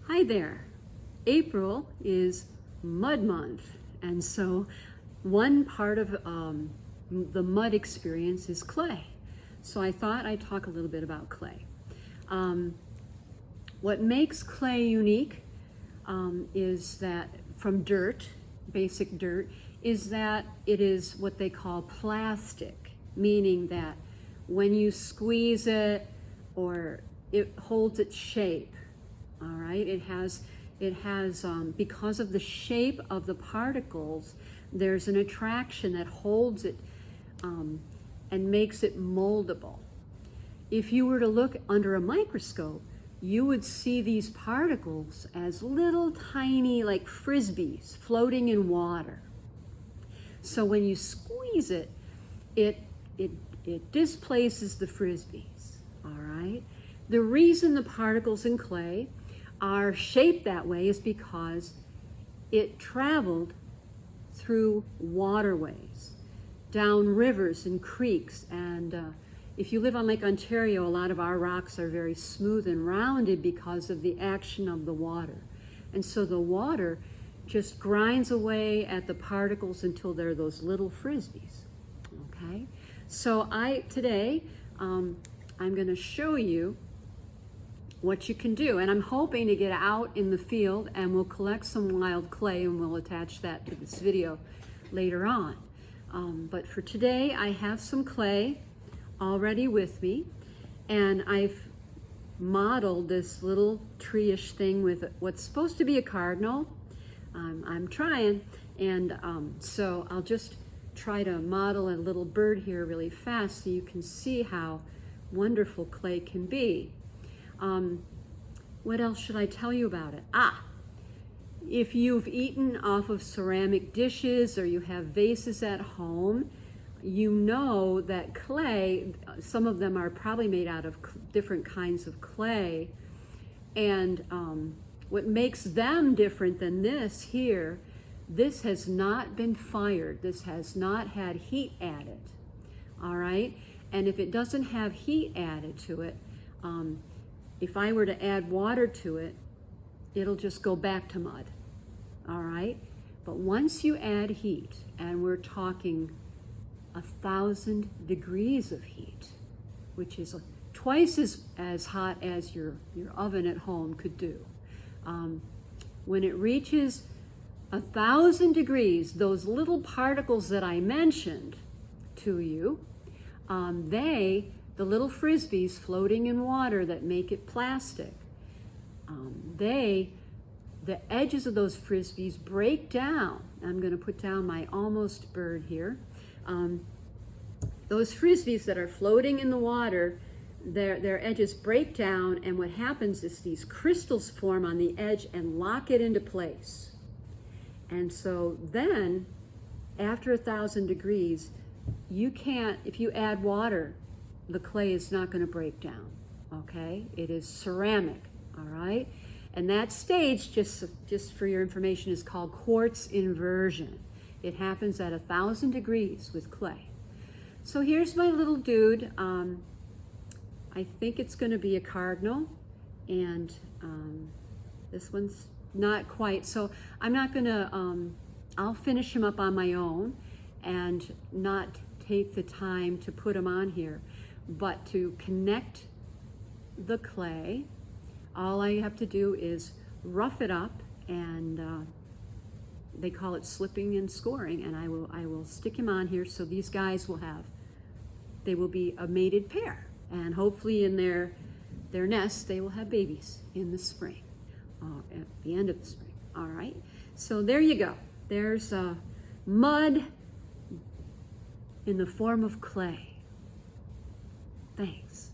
Hi there. April is Mud Month, and so one part of the mud experience is clay. So I thought I'd talk a little bit about clay. What makes clay unique is that from dirt, basic dirt, is that it is what they call plastic, meaning that when you squeeze it or it holds its shape. All right, it has because of the shape of the particles, there's an attraction that holds it and makes it moldable. If you were to look under a microscope, you would see these particles as little tiny, like frisbees floating in water. So when you squeeze it, it displaces the frisbees. All right. The reason the particles in clay are shaped that way is because it traveled through waterways, down rivers and creeks, and if you live on Lake Ontario, a lot of our rocks are very smooth and rounded because of the action of the water. And so the water just grinds away at the particles until they're those little frisbees. Okay? So today I'm going to show you what you can do. And I'm hoping to get out in the field and we'll collect some wild clay and we'll attach that to this video later on. But for today, I have some clay already with me, and I've modeled this little tree-ish thing with what's supposed to be a cardinal. I'm trying, and so I'll just try to model a little bird here really fast so you can see how wonderful clay can be. What else should I tell you about it? If you've eaten off of ceramic dishes or you have vases at home, you know that clay, some of them are probably made out of different kinds of clay. And what makes them different than this here, this has not been fired. This has not had heat added. All right? And if it doesn't have heat added to it, if I were to add water to it, it'll just go back to mud. All right? But once you add heat, and we're talking 1,000 degrees of heat, which is twice as hot as your oven at home could do. When it reaches 1,000 degrees, those little particles that I mentioned to you, the little frisbees floating in water that make it plastic, the edges of those frisbees break down. I'm going to put down my almost bird here. Those frisbees that are floating in the water, their edges break down, and what happens is these crystals form on the edge and lock it into place. And so then, after 1,000 degrees, you can't, if you add water, the clay is not going to break down. Okay? It is ceramic. All right? And that stage, just for your information, is called quartz inversion. It happens at 1,000 degrees with clay. So here's my little dude. I think it's going to be a cardinal, and this one's not quite. So I'm not going to, I'll finish him up on my own and not take the time to put him on here. But to connect the clay, all I have to do is rough it up, and they call it slipping and scoring, and I will stick him on here so these guys they will be a mated pair, and hopefully in their nest they will have babies in the spring, at the end of the spring. All right, so there you go. There's mud in the form of clay. Thanks.